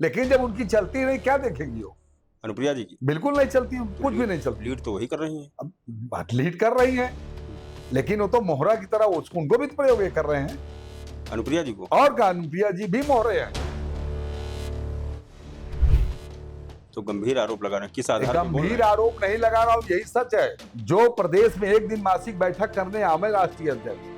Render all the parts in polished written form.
लेकिन जब उनकी चलती नहीं, क्या देखेंगी वो? अनुप्रिया जी की बिल्कुल नहीं चलती, कुछ भी नहीं चलती। लीड तो वही कर रही हैं। अब बात लीड कर रही हैं, लेकिन वो तो मोहरा की तरह उनको भी तो प्रयोग ये कर रहे हैं। अनुप्रिया जी को और का अनुप्रिया जी भी मोहरे हैं। तो गंभीर आरोप लगा रहे हैं, किस आधार पर बोल रहे गंभीर हैं? आरोप नहीं लगा रहा हूं, यही सच है। जो प्रदेश में एक दिन मासिक बैठक करने आवे राष्ट्रीय अध्यक्ष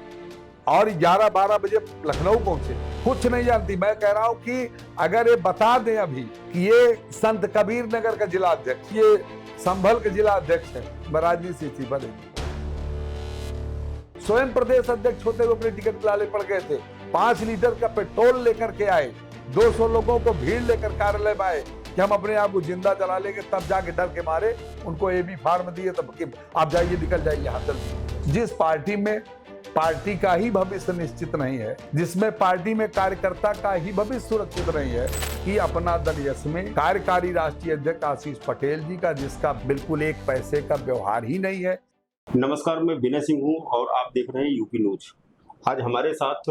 और 11-12 बजे लखनऊ पहुंचे, कुछ नहीं जानती। मैं कह रहा हूं कि अगर ये बता दें अभी कि ये संत कबीर नगर का जिला अध्यक्ष, ये संभल का जिला अध्यक्ष है, मैं राजनीति से इस्तीफा देंगे। स्वयं प्रदेश अध्यक्ष होते हुए अपने टिकट लाले पड़ गए थे। 5 लीटर का पेट्रोल लेकर के आए, 200 लोगों को भीड़ लेकर कार्यालय में आए कि हम अपने आप को जिंदा जला लेंगे, तब जाके डर के मारे उनको एबी फार्म दिए, तब कि आप जाइए, निकल जाइए यहाँ जल्दी। जिस पार्टी में पार्टी का ही भविष्य निश्चित नहीं है, जिसमें पार्टी में कार्यकर्ता का ही भविष्य सुरक्षित नहीं है, कि अपना दल यश में कार्यकारी राष्ट्रीय अध्यक्ष आशीष पटेल जी का, जिसका बिल्कुल एक पैसे का व्यवहार ही नहीं है। नमस्कार, मैं विनय सिंह हूं और आप देख रहे हैं यूपी न्यूज। आज हमारे साथ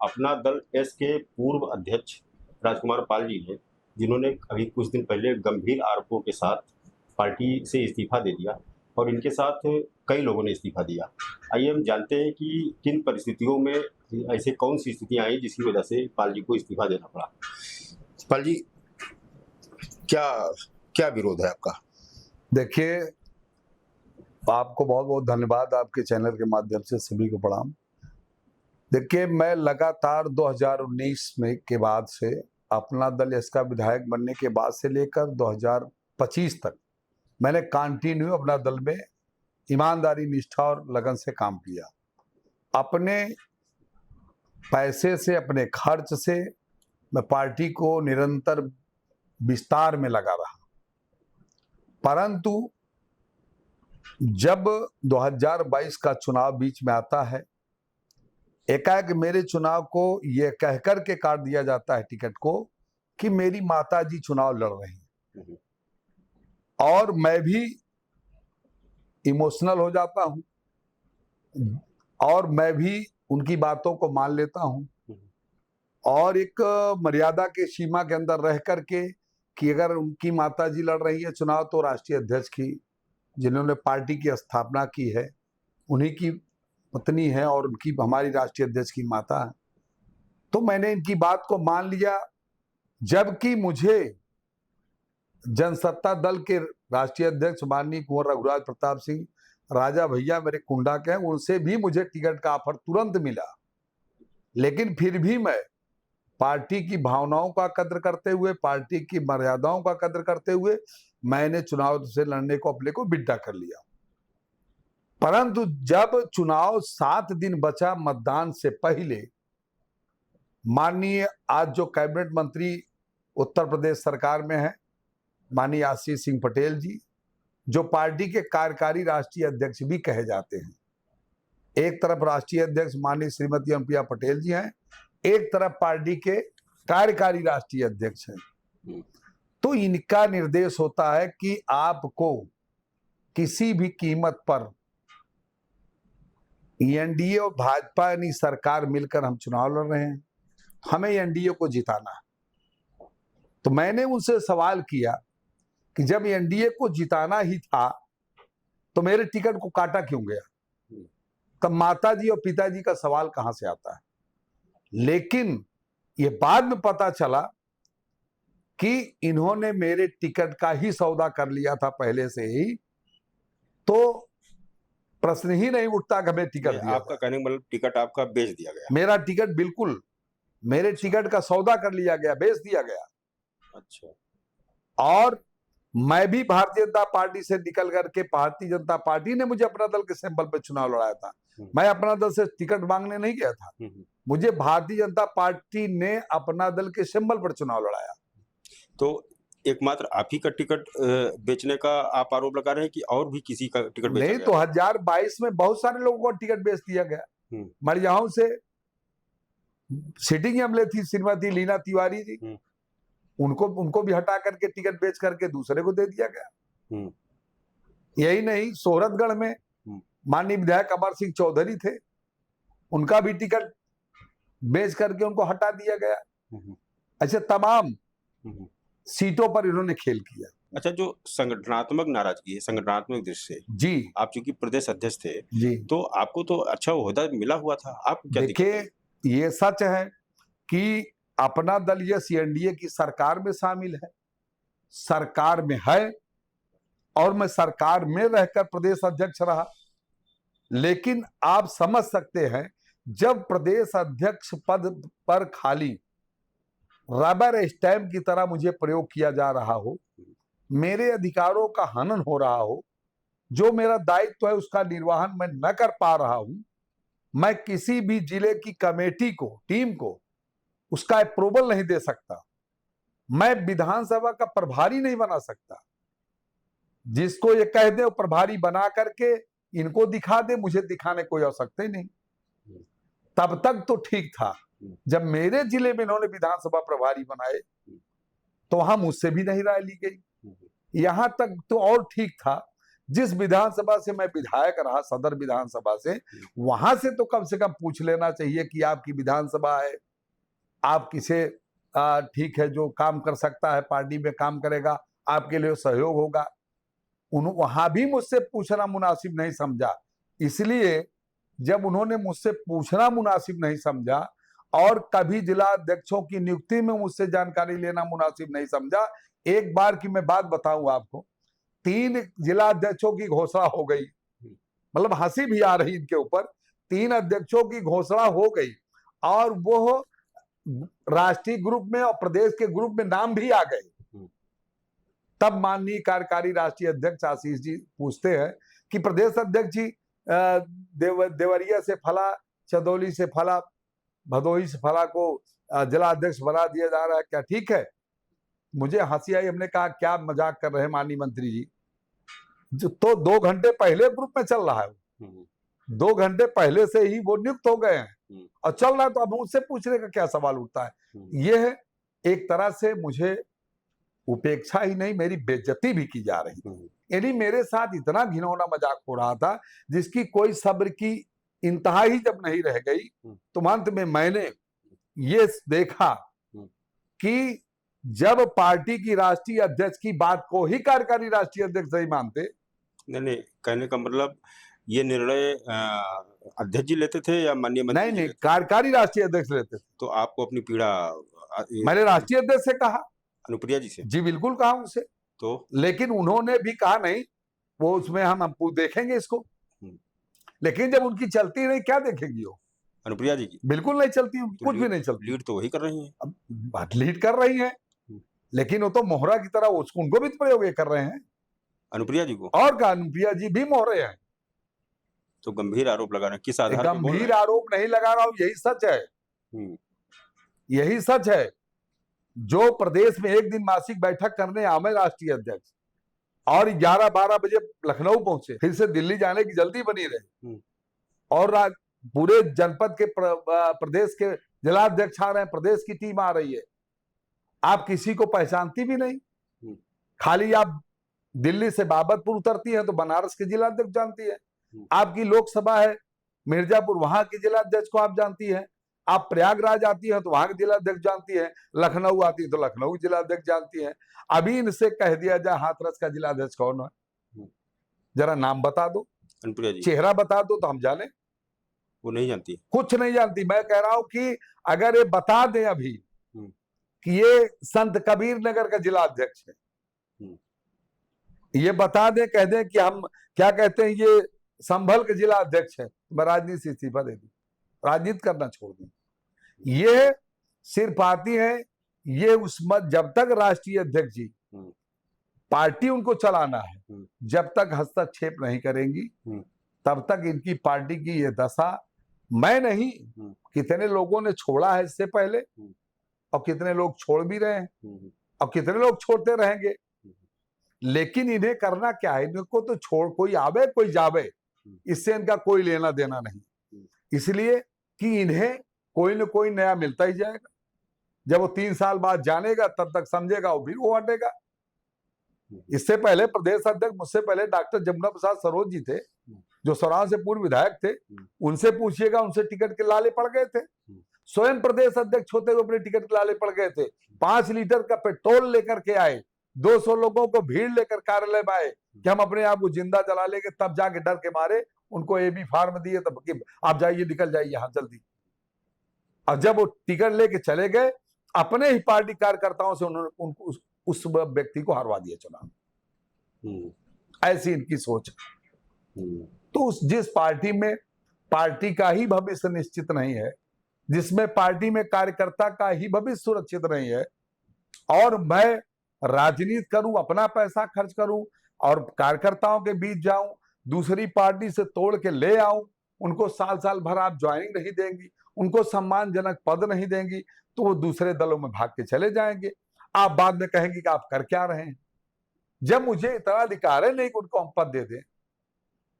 अपना दल एस के पूर्व अध्यक्ष राजकुमार पाल जी हैं, जिन्होंने अभी कुछ दिन पहले गंभीर आरोपों के साथ पार्टी से इस्तीफा दे दिया और इनके साथ कई लोगों ने इस्तीफा दिया। आइए हम जानते हैं कि किन परिस्थितियों में ऐसे कौन सी स्थितियां आई जिसकी वजह से पाल जी को इस्तीफा देना पड़ा। पाल जी, क्या क्या विरोध है आपका? देखिए, आपको बहुत बहुत धन्यवाद, आपके चैनल के माध्यम से सभी को प्रणाम। देखिए, मैं लगातार 2019 में के बाद से, अपना दल इसका विधायक बनने के बाद से लेकर 2025 तक मैंने कंटिन्यू अपना दल में ईमानदारी, निष्ठा और लगन से काम किया। अपने पैसे से, अपने खर्च से मैं पार्टी को निरंतर विस्तार में लगा रहा। परंतु जब 2022 का चुनाव बीच में आता है, एकाएक मेरे चुनाव को यह कहकर के काट दिया जाता है टिकट को कि मेरी माताजी चुनाव लड़ रही हैं, और मैं भी इमोशनल हो जाता हूं और मैं भी उनकी बातों को मान लेता हूं, और एक मर्यादा के सीमा के अंदर रह करके कि अगर उनकी माताजी लड़ रही है चुनाव, तो राष्ट्रीय अध्यक्ष की, जिन्होंने पार्टी की स्थापना की है, उन्हीं की पत्नी है और उनकी, हमारी राष्ट्रीय अध्यक्ष की माता है, तो मैंने इनकी बात को मान लिया। जबकि मुझे जनसत्ता दल के राष्ट्रीय अध्यक्ष माननीय कुंवर रघुराज प्रताप सिंह राजा भैया मेरे कुंडा के हैं, उनसे भी मुझे टिकट का ऑफर तुरंत मिला, लेकिन फिर भी मैं पार्टी की भावनाओं का कद्र करते हुए, पार्टी की मर्यादाओं का कद्र करते हुए मैंने चुनाव से लड़ने को अपने को विड्ढा कर लिया। परंतु जब चुनाव 7 दिन बचा मतदान से पहले, माननीय आज जो कैबिनेट मंत्री उत्तर प्रदेश सरकार में है, माननीय आशीष सिंह पटेल जी, जो पार्टी के कार्यकारी राष्ट्रीय अध्यक्ष भी कहे जाते हैं, एक तरफ राष्ट्रीय अध्यक्ष माननीय श्रीमती अनुप्रिया पटेल जी हैं, एक तरफ पार्टी के कार्यकारी राष्ट्रीय अध्यक्ष हैं, तो इनका निर्देश होता है कि आपको किसी भी कीमत पर एनडीए और भाजपा यानी सरकार मिलकर हम चुनाव लड़ रहे हैं, हमें एनडीए को जिताना है। तो मैंने उनसे सवाल किया कि जब एनडीए को जिताना ही था तो मेरे टिकट को काटा क्यों गया? तब माताजी और पिताजी का सवाल कहां से आता है? लेकिन ये बाद में पता चला कि इन्होंने मेरे टिकट का ही सौदा कर लिया था पहले से ही, तो प्रश्न ही नहीं उठता कि हमें टिकट दिया। आपका कहने का मतलब टिकट आपका बेच दिया गया? मेरा टिकट बिल्कुल, मेरे टिकट का सौदा कर लिया गया, बेच दिया गया। अच्छा। और मैं भी भारतीय जनता पार्टी से निकल करके, भारतीय जनता पार्टी ने मुझे अपना दल के सिंबल पे चुनाव लड़ाया था, मैं अपना दल से टिकट मांगने नहीं गया था, मुझे भारतीय जनता पार्टी ने अपना दल के सिंबल पर चुनाव लड़ाया। तो एकमात्र आप ही का टिकट बेचने का आप आरोप लगा रहे हैं कि और भी किसी का टिकट बेचा नहीं, गया? 2022 में बहुत सारे लोगों को टिकट बेच दिया गया। मरियाहू से सिटिंग एमएलए थी श्रीमती लीना तिवारी जी, उनको भी हटा करके टिकट बेच करके दूसरे को दे दिया गया। यही नहीं, सोहरतगढ़ में माननीय विधायक अमर सिंह चौधरी थे, उनका भी टिकट बेच करके उनको हटा दिया गया। अच्छा, तमाम हम्म। सीटों पर इन्होंने खेल किया। अच्छा, जो संगठनात्मक नाराजगी है, संगठनात्मक दृष्टि से जी आप चूंकि प्रदेश अध्यक्ष थे, जी। तो आपको तो अच्छा ओहदा मिला हुआ था, आपको क्या दिक्कत देखिए, है? ये सच है कि अपना दल ये सीएनडीए की सरकार में शामिल है, सरकार में है, और मैं सरकार में रहकर प्रदेश अध्यक्ष रहा। लेकिन आप समझ सकते हैं, जब प्रदेश अध्यक्ष पद पर खाली रबर स्टैंप की तरह मुझे प्रयोग किया जा रहा हो, मेरे अधिकारों का हनन हो रहा हो, जो मेरा दायित्व है उसका निर्वहन मैं न कर पा रहा हूं, मैं किसी भी जिले की कमेटी को, टीम को उसका अप्रूवल नहीं दे सकता, मैं विधानसभा का प्रभारी नहीं बना सकता। जिसको ये कह दे वो प्रभारी बना करके इनको दिखा दे, मुझे दिखाने कोई आवश्यकता ही नहीं। तब तक तो ठीक था, जब मेरे जिले में इन्होंने विधानसभा प्रभारी बनाए तो वहां मुझसे भी नहीं राय ली गई। यहां तक तो और ठीक था, जिस विधानसभा से मैं विधायक रहा, सदर विधानसभा से, वहां से तो कम से कम पूछ लेना चाहिए कि आपकी विधानसभा है, आप किसे ठीक है जो काम कर सकता है पार्टी में काम करेगा, आपके लिए सहयोग होगा। वहां भी मुझसे पूछना मुनासिब नहीं समझा। इसलिए जब उन्होंने मुझसे पूछना मुनासिब नहीं समझा और कभी जिला अध्यक्षों की नियुक्ति में मुझसे जानकारी लेना मुनासिब नहीं समझा, एक बार की मैं बात बताऊं आपको, 3 जिला अध्यक्षों की घोषणा हो गई, मतलब हंसी भी आ रही इनके ऊपर, 3 अध्यक्षों की घोषणा हो गई और वो राष्ट्रीय ग्रुप में और प्रदेश के ग्रुप में नाम भी आ गए। तब माननीय कार्यकारी राष्ट्रीय अध्यक्ष आशीष जी पूछते हैं कि प्रदेश अध्यक्ष जी देवरिया से फला, चंदौली से फला, भदोही से फला को जिला अध्यक्ष बना दिया जा रहा है, क्या ठीक है? मुझे हंसी आई, हमने कहा क्या मजाक कर रहे हैं माननीय मंत्री जी, जो तो 2 घंटे पहले ग्रुप में चल रहा है, 2 घंटे पहले से ही वो नियुक्त हो गए हैं और चल रहा है, तो अब मुझसे पूछने का क्या सवाल उठता है? यह एक तरह से मुझे उपेक्षा ही नहीं, मेरी बेइज्जती भी की जा रही थी। यानी मेरे साथ इतना घिनौना मजाक हो रहा था जिसकी कोई सब्र की इंतहा ही जब नहीं रह गई, तो अंत में मैंने ये देखा कि जब पार्टी की राष्ट्रीय अध्यक्ष की बात को ही कार्यकारी राष्ट्रीय अध्यक्ष नहीं मानते। नहीं, कहने का मतलब ये निर्णय अध्यक्ष जी लेते थे या माननीय मंत्री? नहीं, कार्यकारी राष्ट्रीय अध्यक्ष लेते थे। तो आपको अपनी पीड़ा मैंने राष्ट्रीय अध्यक्ष से कहा, अनुप्रिया जी से? जी बिल्कुल कहा उनसे। तो लेकिन उन्होंने भी कहा नहीं, वो उसमें हम देखेंगे इसको। लेकिन जब उनकी चलती नहीं, क्या देखेंगी वो? अनुप्रिया जी की बिल्कुल नहीं चलती, तो कुछ भी नहीं चलती। लीड तो वही कर रही हैं। अब लीड कर रही हैं, लेकिन वो तो मोहरा की तरह उनको भी प्रयोग कर रहे हैं, अनुप्रिया जी को। और का अनुप्रिया जी भी मोहरे हैं। तो गंभीर आरोप लगा रहे हैं, किस आधार पर? गंभीर आरोप नहीं लगा रहा हूं, यही सच है, यही सच है। जो प्रदेश में एक दिन मासिक बैठक करने आवे राष्ट्रीय अध्यक्ष और 11-12 बजे लखनऊ पहुंचे, फिर से दिल्ली जाने की जल्दी बनी रहे, और पूरे जनपद के प्रदेश के जिलाध्यक्ष आ रहे हैं, प्रदेश की टीम आ रही है, आप किसी को पहचानती भी नहीं। खाली आप दिल्ली से बाबतपुर उतरती है तो बनारस के जिलाध्यक्ष जानती है, आपकी लोकसभा है मिर्जापुर, वहां के जिलाध्यक्ष को आप जानती है, आप प्रयागराज आती है तो वहां के जिलाध्यक्ष जानती है, लखनऊ आती है तो लखनऊ जिलाध्यक्ष जानती है। अभी इनसे कह दिया जाए हाथरस का जिलाध्यक्ष कौन है, जरा नाम बता दो, चेहरा बता दो तो हम जाने। वो नहीं जानती, कुछ नहीं जानती। मैं कह रहा हूं कि अगर ये बता दें अभी कि ये संत कबीर नगर का जिला अध्यक्ष है, ये बता दें, कह दें कि हम क्या कहते हैं ये संभल के जिला अध्यक्ष है, मैं राजनीति से इस्तीफा दे दूं, राजनीति करना छोड़ दूं। ये सिर्फ आती है, ये उस मत, जब तक राष्ट्रीय अध्यक्ष जी पार्टी उनको चलाना है, जब तक हस्तक्षेप नहीं करेंगी तब तक इनकी पार्टी की ये दशा। मैं नहीं, कितने लोगों ने छोड़ा है इससे पहले, और कितने लोग छोड़ भी रहे हैं, और कितने लोग छोड़ते रहेंगे। लेकिन इन्हें करना क्या है, इनको तो छोड़, कोई आवे कोई जावे, इससे इनका कोई लेना देना नहीं, इसलिए कि इन्हें कोई न कोई नया मिलता ही जाएगा। जब वो 3 साल बाद जानेगा तब तक समझेगा वो फिर वो हटेगा। इससे पहले प्रदेश अध्यक्ष, मुझसे पहले डॉक्टर जमुना प्रसाद सरोज जी थे, जो सौराव से पूर्व विधायक थे, उनसे पूछिएगा, उनसे टिकट के लाले पड़ गए थे, स्वयं प्रदेश अध्यक्ष होते हुए अपने टिकट के लाले पड़ गए थे। 5 लीटर का पेट्रोल लेकर के आए, 200 लोगों को भीड़ लेकर कार्यालय में आए कि हम अपने आप को जिंदा जला लेंगे, तब जाके डर के मारे उनको एबी फार्म दिए, तब कि आप जाइए, निकल जाइए यहां जल्दी। और जब वो टिकट लेके चले गए, अपने ही पार्टी कार्यकर्ताओं से उन्होंने उनको उस व्यक्ति को हरवा दिया चुनाव। ऐसी इनकी सोच। तो जिस पार्टी में पार्टी का ही भविष्य निश्चित नहीं है, जिसमें पार्टी में कार्यकर्ता का ही भविष्य सुरक्षित नहीं है, और मैं राजनीति करूं, अपना पैसा खर्च करूं और कार्यकर्ताओं के बीच जाऊं, दूसरी पार्टी से तोड़ के ले आऊं, उनको साल साल भर आप ज्वाइनिंग नहीं देंगी, उनको सम्मानजनक पद नहीं देंगी, तो वो दूसरे दलों में भाग के चले जाएंगे। आप बाद में कहेंगे कि आप कर क्या रहे हैं। जब मुझे इतना अधिकार है नहीं कि उनको हम पद दे दें,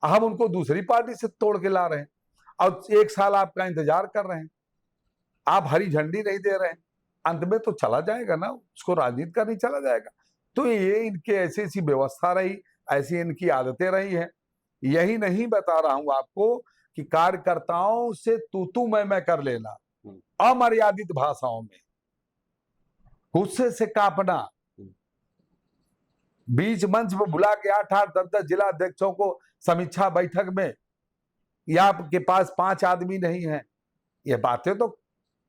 हम उनको दूसरी पार्टी से तोड़ के ला रहे हैं और 1 साल आपका इंतजार कर रहे हैं, आप हरी झंडी नहीं दे रहे हैं, अंत में तो चला जाएगा ना, उसको राजनीति करनी चला जाएगा। तो ये इनके ऐसी ऐसी व्यवस्था रही, ऐसी इनकी आदतें रही हैं। यही नहीं बता रहा हूं आपको कि कार्यकर्ताओं से तू मैं कर लेना, अमर्यादित भाषाओं में, गुस्से से कांपना, बीच मंच पर बुला के 8-8, 10-10 जिला अध्यक्षों को समीक्षा बैठक में, या आपके पास 5 आदमी नहीं है, ये बातें तो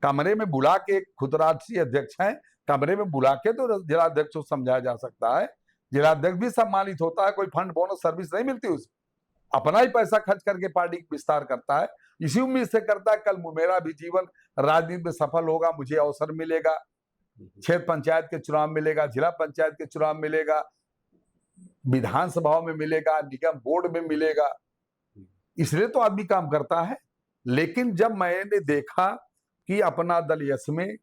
कमरे में बुला के, खुद राष्ट्रीय अध्यक्ष हैं, कमरे में बुला के तो जिला अध्यक्ष को समझाया जा सकता है। जिला अध्यक्ष भी सम्मानित होता है, कोई फंड बोनस सर्विस नहीं मिलती उसे, अपना ही पैसा खर्च करके पार्टी विस्तार करता है, इसी उम्मीद से करता है कल मेरा भी जीवन राजनीति में सफल होगा, मुझे अवसर मिलेगा, क्षेत्र पंचायत के चुनाव मिलेगा, जिला पंचायत के चुनाव मिलेगा, विधानसभाओं में मिलेगा, निगम बोर्ड में मिलेगा, इसलिए तो आदमी काम करता है। लेकिन जब मैंने देखा कि अपना दल यस में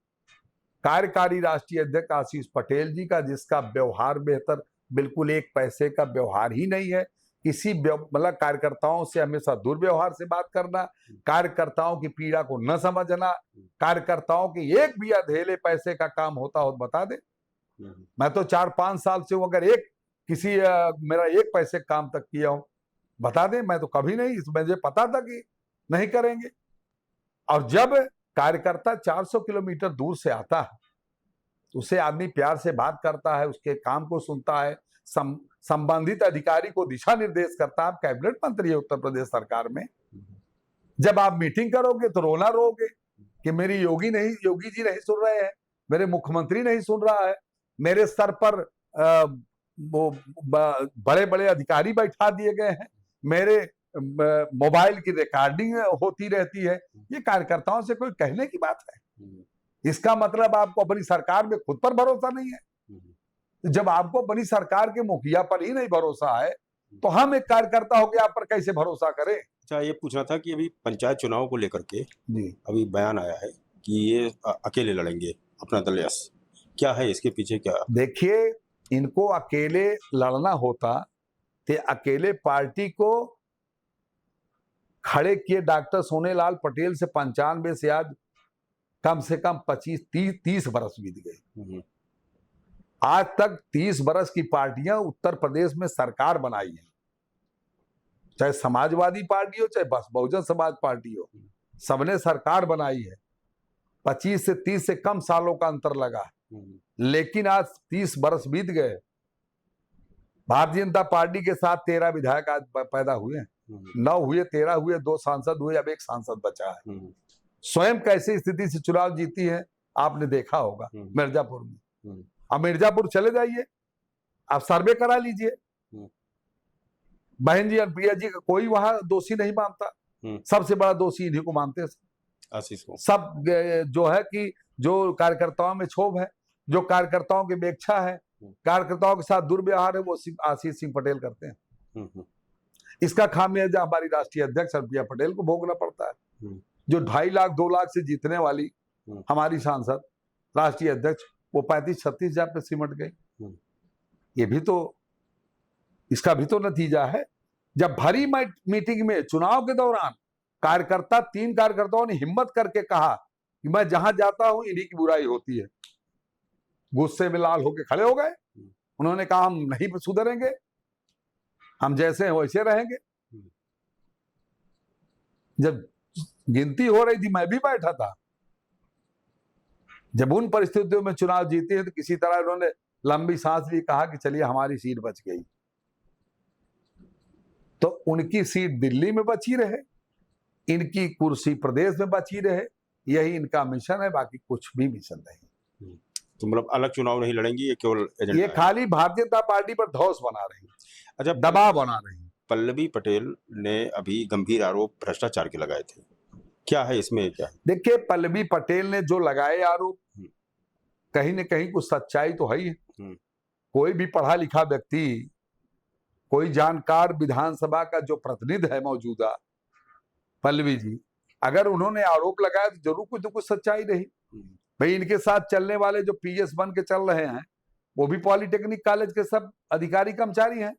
कार्यकारी राष्ट्रीय अध्यक्ष आशीष पटेल जी का, जिसका व्यवहार बेहतर, बिल्कुल एक पैसे का व्यवहार ही नहीं है, किसी मतलब कार्यकर्ताओं से हमेशा दुर्व्यवहार से बात करना, कार्यकर्ताओं की पीड़ा को न समझना, कार्यकर्ताओं के एक भी अधेले पैसे का काम होता हो बता दे। मैं तो 4-5 साल से हूं, अगर एक किसी मेरा एक पैसे काम तक किया हूं बता दे, मैं तो कभी नहीं, मुझे पता था कि नहीं करेंगे। और जब कार्यकर्ता 400 किलोमीटर दूर से आता है, उसे आदमी प्यार से बात करता है, उसके काम को सुनता है, संबंधित अधिकारी को दिशा निर्देश करता है। आप कैबिनेट मंत्री है उत्तर प्रदेश सरकार में, जब आप मीटिंग करोगे तो रोना रोगे कि मेरी योगी जी नहीं सुन रहे हैं, मेरे मुख्यमंत्री नहीं सुन रहा है, मेरे स्तर पर वो बड़े बड़े अधिकारी बैठा दिए गए हैं, मेरे मोबाइल की रिकॉर्डिंग होती रहती है। ये कार्यकर्ताओं से कोई कहने की बात है? इसका मतलब आपको अपनी सरकार में खुद पर भरोसा नहीं है। जब आपको अपनी सरकार के मुखिया पर ही नहीं भरोसा है, तो हम एक कार्यकर्ता होकर आप पर कैसे भरोसा करें? अच्छा, ये पूछना था कि अभी पंचायत चुनाव को लेकर के जी, अभी बयान आया है कि ये अकेले लड़ेंगे अपना दल यस, क्या है इसके पीछे क्या? देखिए, इनको अकेले लड़ना होता तो अकेले पार्टी को खड़े किए डॉक्टर सोनेलाल पटेल से 95 से आज कम से कम 25-30 बरस बीत गए। आज तक 30 बरस की पार्टियां उत्तर प्रदेश में सरकार बनाई है, चाहे समाजवादी पार्टी हो, चाहे बहुजन समाज पार्टी हो, सबने सरकार बनाई है। 25 से 30 से कम सालों का अंतर लगा, लेकिन आज 30 बरस बीत गए। भारतीय जनता पार्टी के साथ 13 विधायक आज पैदा हुए हैं, 9 हुए, 13 हुए, 2 सांसद हुए, अब 1 सांसद बचा है। स्वयं कैसी स्थिति से चुनाव जीती है आपने देखा होगा मिर्जापुर में। अब मिर्जापुर चले जाइए, आप सर्वे करा लीजिए, बहन जी और प्रिया जी का कोई वहां दोषी नहीं मानता, सबसे बड़ा दोषी इन्हीं को मानते हैं आशीष को। सब जो है कि जो कार्यकर्ताओं में क्षोभ है, जो कार्यकर्ताओं की उपेक्षा है, कार्यकर्ताओं के साथ दुर्व्यवहार है, वो आशीष सिंह पटेल करते हैं। इसका खामियाजा हमारी राष्ट्रीय अध्यक्ष प्रिया पटेल को भोगना पड़ता है। जो 2.5 लाख 2 लाख से जीतने वाली हमारी सांसद राष्ट्रीय अध्यक्ष, वो 35-36 हजार पे सिमट गई। ये भी तो, इसका भी तो नतीजा है। जब भरी मीटिंग में चुनाव के दौरान कार्यकर्ता, 3 कार्यकर्ताओं ने हिम्मत करके कहा कि मैं जहां जाता हूं इन्हीं की बुराई होती है, गुस्से में लाल होके खड़े हो गए। उन्होंने कहा हम नहीं सुधरेंगे, हम जैसे हैं वैसे रहेंगे। जब गिनती हो रही थी मैं भी बैठा था, जब उन परिस्थितियों में चुनाव जीते हैं तो किसी तरह उन्होंने लंबी सांस ली, कहा कि चलिए हमारी सीट बच गई। तो उनकी सीट दिल्ली में बची रहे, इनकी कुर्सी प्रदेश में बची रहे, यही इनका मिशन है, बाकी कुछ भी मिशन नहीं। तो मतलब अलग चुनाव नहीं लड़ेंगी, ये केवल एजेंडा ये है। खाली भारतीय जनता पार्टी पर धौंस बना रही, अच्छा, दबाव बना रही। पल्लवी पटेल ने अभी गंभीर आरोप भ्रष्टाचार के लगाए थे, क्या है इसमें, क्या है? देखिए, पल्लवी पटेल ने जो लगाए आरोप, कहीं न कहीं कुछ सच्चाई तो है ही। कोई भी पढ़ा लिखा व्यक्ति, कोई जानकार विधानसभा का जो प्रतिनिधि है मौजूदा पल्लवी जी, अगर उन्होंने आरोप लगाया तो जरूर कुछ तो कुछ सच्चाई रही। भाई, इनके साथ चलने वाले जो पीएस बन के चल रहे हैं वो भी पॉलिटेक्निक कॉलेज के सब अधिकारी कर्मचारी हैं।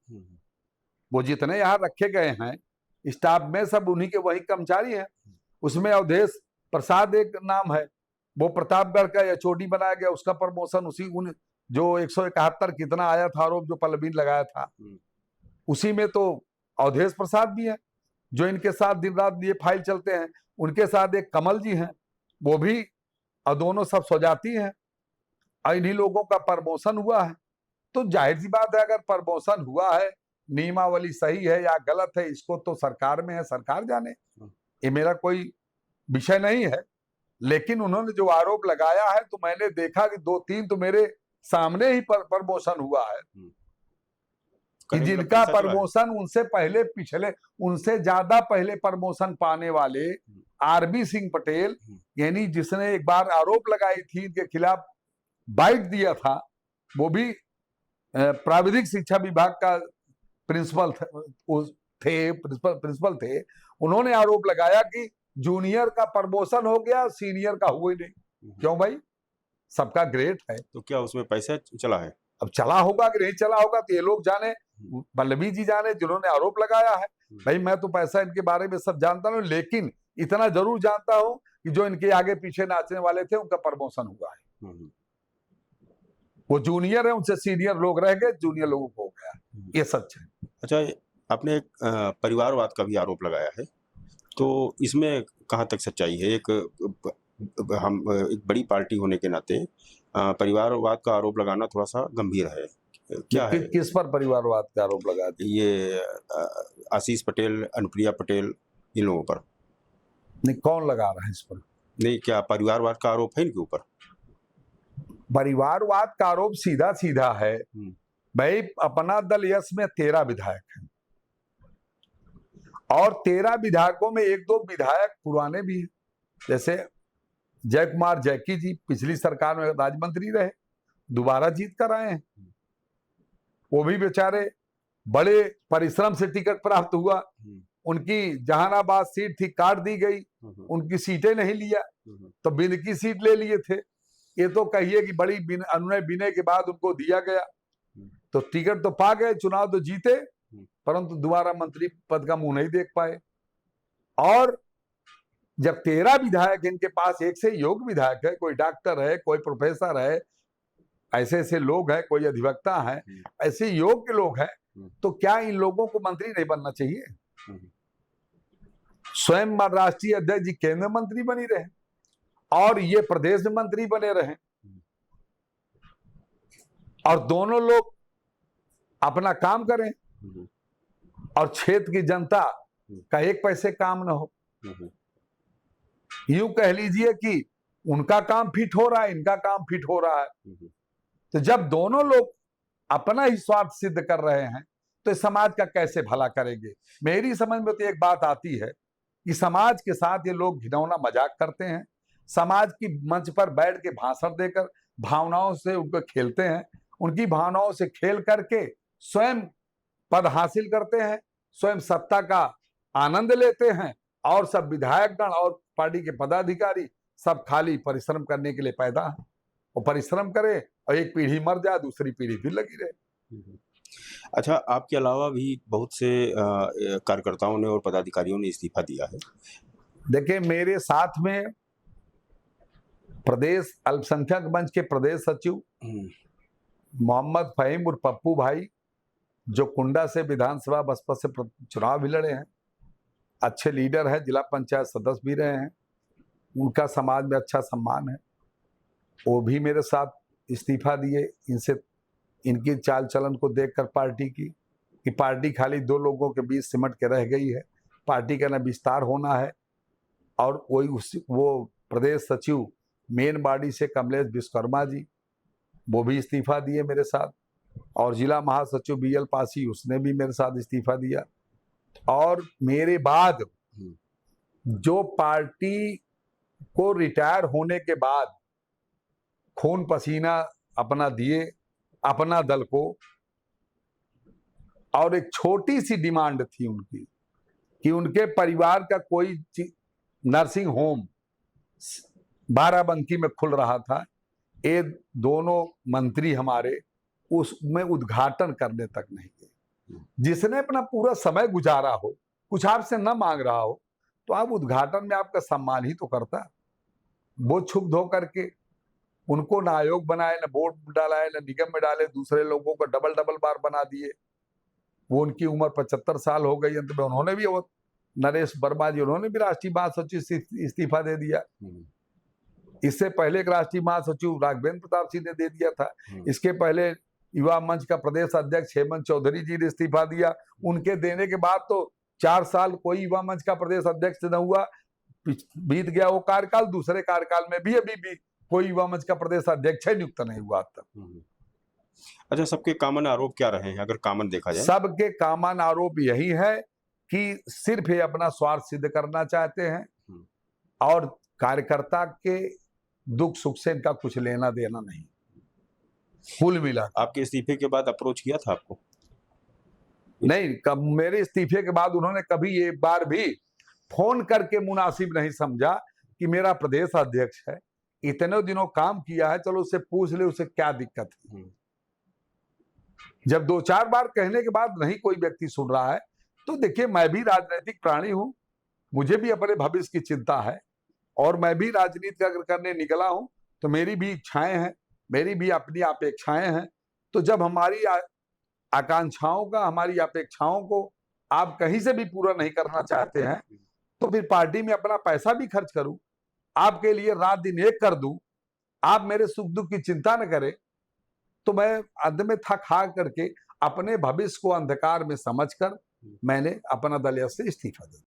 वो जितने यहाँ रखे गए हैं स्टाफ में, सब उन्हीं के वही कर्मचारी हैं। उसमें अवधेश प्रसाद एक नाम है, वो प्रतापगढ़ का एचओडी बनाया गया, उसका प्रमोशन उसी उन जो 171 कितना आया था आरोप जो पल्लवी ने लगाया था, उसी में तो अवधेश प्रसाद भी है जो इनके साथ दिन रात ये फाइल चलते हैं। उनके साथ एक कमल जी हैं, वो भी, और दोनों सब स्वजाती हैं, और इन्हीं लोगों का प्रमोशन हुआ है। तो जाहिर सी बात है, अगर प्रमोशन हुआ है, नियमावली सही है या गलत है, इसको तो सरकार में है, सरकार जाने, ये मेरा कोई विषय नहीं है। लेकिन उन्होंने जो आरोप लगाया है, तो मैंने देखा कि 2-3 तो मेरे सामने ही प्रमोशन हुआ है कि जिनका प्रमोशन उनसे पहले, पिछले, उनसे ज्यादा पहले प्रमोशन पाने वाले आरबी सिंह पटेल, यानी जिसने एक बार आरोप लगाई थी इनके खिलाफ, बाइट दिया था, वो भी प्राविधिक शिक्षा विभाग का प्रिंसिपल थे। उन्होंने आरोप लगाया कि जूनियर का प्रमोशन हो गया, सीनियर का हुआ ही नहीं। क्यों भाई, सबका ग्रेड है। तो क्या उसमें पैसा चला है? अब चला होगा कि नहीं चला होगा तो ये लोग जाने, पल्लवी जी जाने जिन्होंने आरोप लगाया है। भाई, मैं तो पैसा इनके बारे में सब जानता हूँ, लेकिन इतना जरूर जानता हूँ कि जो इनके आगे पीछे नाचने वाले थे उनका प्रमोशन हुआ है। वो जूनियर है, उनसे सीनियर लोग रह गए, जूनियर लोगों को हो गया, ये सच है। अच्छा, आपने एक परिवारवाद का भी आरोप लगाया है, तो इसमें कहाँ तक सच्चाई है? हम एक बड़ी पार्टी होने के नाते परिवारवाद का आरोप लगाना थोड़ा सा गंभीर है, क्या है? किस पर परिवारवाद का आरोप लगा दिया? ये आशीष पटेल, अनुप्रिया पटेल, इन लोगों पर। नहीं, कौन लगा रहा है इस पर? नहीं, क्या परिवारवाद का आरोप है इनके ऊपर? परिवारवाद का आरोप सीधा सीधा है। भाई, अपना दल यश में 13 विधायक हैं, और 13 विधायकों में 1-2 विधायक पुराने भी हैं। जैसे जय कुमार जैकी जी पिछली सरकार में राज्य मंत्री रहे, दोबारा जीत कर आए हैं। वो भी बेचारे बड़े परिश्रम से टिकट प्राप्त हुआ, उनकी जहानाबाद सीट थी, काट दी गई, उनकी सीटें नहीं लिया तो बिंद की सीट ले लिए थे। ये तो कहिए कि बड़ी अनुनय विनय के बाद उनको दिया गया, तो टिकट तो पा गए, चुनाव तो जीते, परंतु दोबारा मंत्री पद का मुंह नहीं देख पाए। और जब 13 विधायक इनके पास, एक से योग्य विधायक है, कोई डॉक्टर है, कोई प्रोफेसर है, ऐसे ऐसे लोग हैं, कोई अधिवक्ता है, ऐसे योग्य लोग हैं, तो क्या इन लोगों को मंत्री नहीं बनना चाहिए? स्वयं राष्ट्रीय अध्यक्ष जी केंद्र मंत्री बनी रहे और ये प्रदेश में मंत्री बने रहे, और दोनों लोग अपना काम करें और क्षेत्र की जनता का एक पैसे काम न हो। यूं कह लीजिए कि उनका काम फिट हो रहा है, इनका काम फिट हो रहा है। तो जब दोनों लोग अपना ही स्वार्थ सिद्ध कर रहे हैं तो समाज का कैसे भला करेंगे? मेरी समझ में तो एक बात आती है कि समाज के साथ ये लोग घिनौना मजाक करते हैं, समाज की मंच पर बैठ के भाषण देकर भावनाओं से उनको खेलते हैं, उनकी भावनाओं से खेल करके स्वयं पद हासिल करते हैं, स्वयं सत्ता का आनंद लेते हैं, और सब विधायकगण और पार्टी के पदाधिकारी सब खाली परिश्रम करने के लिए पैदा है। वो परिश्रम करे और एक पीढ़ी मर जाए, दूसरी पीढ़ी फिर लगी रहे। अच्छा, आपके अलावा भी बहुत से कार्यकर्ताओं ने और पदाधिकारियों ने इस्तीफा दिया है। देखिए, मेरे साथ में प्रदेश अल्पसंख्यक मंच के प्रदेश सचिव मोहम्मद फहीम और पप्पू भाई, जो कुंडा से विधानसभा बसपा से चुनाव भी लड़े हैं, अच्छे लीडर है, जिला पंचायत सदस्य भी रहे हैं, उनका समाज में अच्छा सम्मान है। वो भी मेरे साथ इस्तीफा दिए। इनसे इनकी चाल चलन को देखकर पार्टी की कि पार्टी खाली दो लोगों के बीच सिमट के रह गई है, पार्टी का न विस्तार होना है। और वो प्रदेश सचिव मेन बॉडी से कमलेश विश्वकर्मा जी, वो भी इस्तीफा दिए मेरे साथ। और जिला महासचिव BL पासी, उसने भी मेरे साथ इस्तीफा दिया। और मेरे बाद जो पार्टी को रिटायर होने के बाद खून पसीना अपना दिए अपना दल को, और एक छोटी सी डिमांड थी उनकी कि उनके परिवार का कोई नर्सिंग होम बाराबंकी में खुल रहा था, ये दोनों मंत्री हमारे उसमें उद्घाटन करने तक नहीं गए। जिसने अपना पूरा समय गुजारा हो, कुछ आपसे न मांग रहा हो, तो आप उद्घाटन में आपका सम्मान ही तो करता। वो छुप धो करके उनको ना आयोग बनाए, ना बोर्ड डालाए, ना निगम में डाले, दूसरे लोगों को डबल बार बना दिए। वो उनकी उम्र 75 साल हो गई, अंत में उन्होंने भी, वो नरेश वर्मा जी, उन्होंने भी राष्ट्रीय महासचिव से इस्तीफा दे दिया। इससे पहले एक राष्ट्रीय महासचिव राघवेंद्र प्रताप सिंह ने दे दिया था। इसके पहले युवा मंच का प्रदेश अध्यक्ष हेमंत चौधरी जी ने इस्तीफा दिया। उनके देने के बाद तो 4 साल कोई युवा मंच का प्रदेश अध्यक्ष न हुआ, बीत गया वो कार्यकाल। दूसरे कार्यकाल में भी अभी भी कोई युवा मंच का प्रदेश अध्यक्ष नियुक्त नहीं हुआ तक। अच्छा, सबके कॉमन आरोप क्या रहे हैं अगर कॉमन देखा जाए? सबके कॉमन आरोप यही है कि सिर्फ ये अपना स्वार्थ सिद्ध करना चाहते हैं और कार्यकर्ता के दुख सुख से इनका कुछ लेना देना नहीं। कुल मिला आपके इस्तीफे के बाद अप्रोच किया था आपको? नहीं, मेरे इस्तीफे के बाद उन्होंने कभी एक बार भी फोन करके मुनासिब नहीं समझा कि मेरा प्रदेश अध्यक्ष है, इतने दिनों काम किया है, चलो उससे पूछ ले उसे क्या दिक्कत है। जब 2-4 बार कहने के बाद नहीं कोई व्यक्ति सुन रहा है, तो देखिए मैं भी राजनीतिक प्राणी हूं, मुझे भी अपने भविष्य की चिंता है और मैं भी राजनीति अगर करने निकला हूं तो मेरी भी इच्छाएं हैं, मेरी भी अपनी अपेक्षाएं हैं। तो जब हमारी आकांक्षाओं का, हमारी अपेक्षाओं को आप कहीं से भी पूरा नहीं करना चाहते हैं, तो फिर पार्टी में अपना पैसा भी खर्च करूं, आपके लिए रात दिन एक कर दूं, आप मेरे सुख दुख की चिंता न करें, तो मैं अंत में थक हार करके अपने भविष्य को अंधकार में समझकर मैंने अपना दल से इस्तीफा दिया।